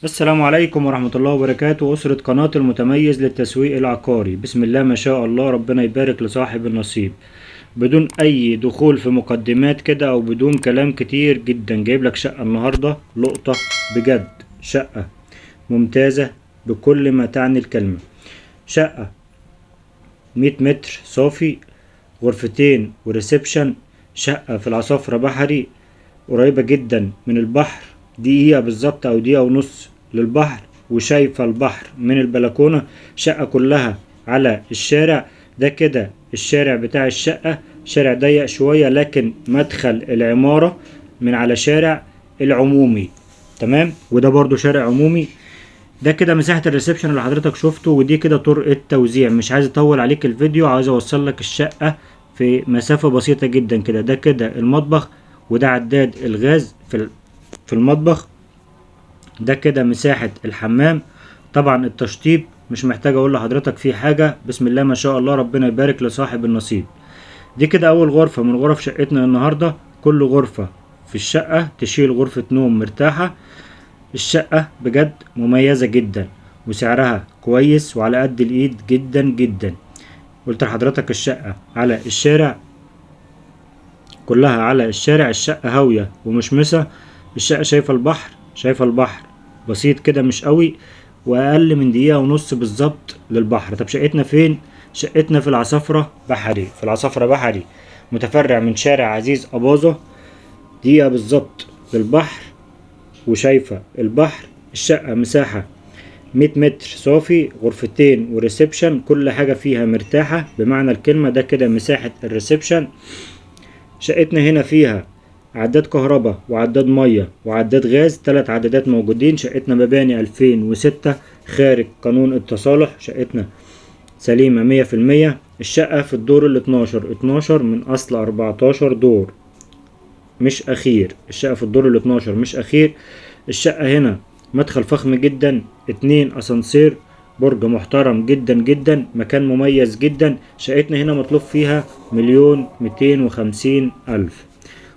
السلام عليكم ورحمة الله وبركاته. أسرة قناة المتميز للتسويق العقاري. بسم الله ما شاء الله، ربنا يبارك لصاحب النصيب. بدون أي دخول في مقدمات كده أو بدون كلام كتير جدا، جايب لك شقة النهاردة لقطة بجد. شقة ممتازة بكل ما تعني الكلمة. شقة 100 متر صافي، غرفتين وريسبشن. شقة في العصافرة بحري، قريبة جدا من البحر، دقيقة بالظبط أو دقيقة ونص للبحر، وشايفة البحر من البلكونة. شقة كلها على الشارع ده كده. الشارع بتاع الشقة شارع ضيق شوية، لكن مدخل العمارة من على شارع العمومي. تمام، وده برضو شارع عمومي. ده كده مساحة الريسبشن اللي حضرتك شفته، ودي كده طرق التوزيع. مش عايز اطول عليك الفيديو، عايز اوصل لك الشقة في مسافة بسيطة جدا كده. ده كده المطبخ، وده عداد الغاز في المطبخ. ده كده مساحة الحمام. طبعا التشطيب مش محتاج اقول لحضرتك فيه حاجة. بسم الله ما شاء الله، ربنا يبارك لصاحب النصيب. دي كده اول غرفة من غرف شقتنا النهاردة. كل غرفة في الشقة تشيل غرفة نوم مرتاحة. الشقة بجد مميزة جدا، وسعرها كويس وعلى قد الايد جدا جدا. قلت لحضرتك الشقة على الشارع، كلها على الشارع. الشقة هاوية ومشمسة. الشقة شايفة البحر، شايفة البحر بسيط كده مش قوي، واقل من دقيقة ونص بالظبط للبحر. طب شقتنا فين؟ شقتنا في العصافرة بحري. في العصافرة بحري، متفرع من شارع عزيز أباظة، دقيقة بالظبط للبحر، وشايفة البحر. الشقة مساحة 100 متر صافي، غرفتين وريسبشن، كل حاجة فيها مرتاحة بمعنى الكلمة. ده كده مساحة الريسبشن. شقتنا هنا فيها عداد كهرباء وعداد مية وعداد غاز، 3 عدادات موجودين. شقتنا مباني 2006 خارج قانون التصالح. شقتنا سليمة 100%. الشقة في الدور ال 12 من أصل 14 دور، مش أخير. الشقة في الدور ال 12 مش أخير. الشقة هنا مدخل فخم جدا، 2 أسانسير، برج محترم جدا جدا، مكان مميز جدا. شقتنا هنا مطلوب فيها 1,250,000.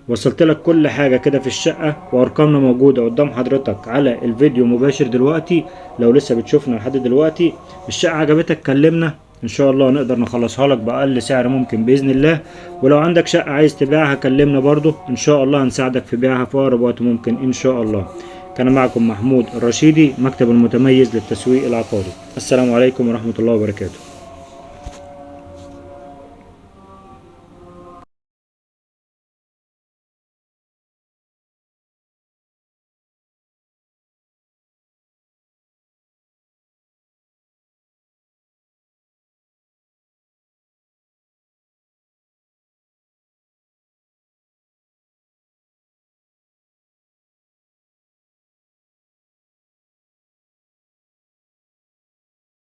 وصلت لك كل حاجة كده في الشقة، وأرقامنا موجودة قدام حضرتك على الفيديو مباشر دلوقتي. لو لسه بتشوفنا لحد دلوقتي، الشقة عجبتك كلمنا، إن شاء الله نقدر نخلصها لك بأقل سعر ممكن بإذن الله. ولو عندك شقة عايز تبيعها كلمنا برضو، إن شاء الله هنساعدك في بيعها في أقرب وقت ممكن إن شاء الله. كان معكم محمود الرشيدي، مكتب المتميز للتسويق العقاري. السلام عليكم ورحمة الله وبركاته.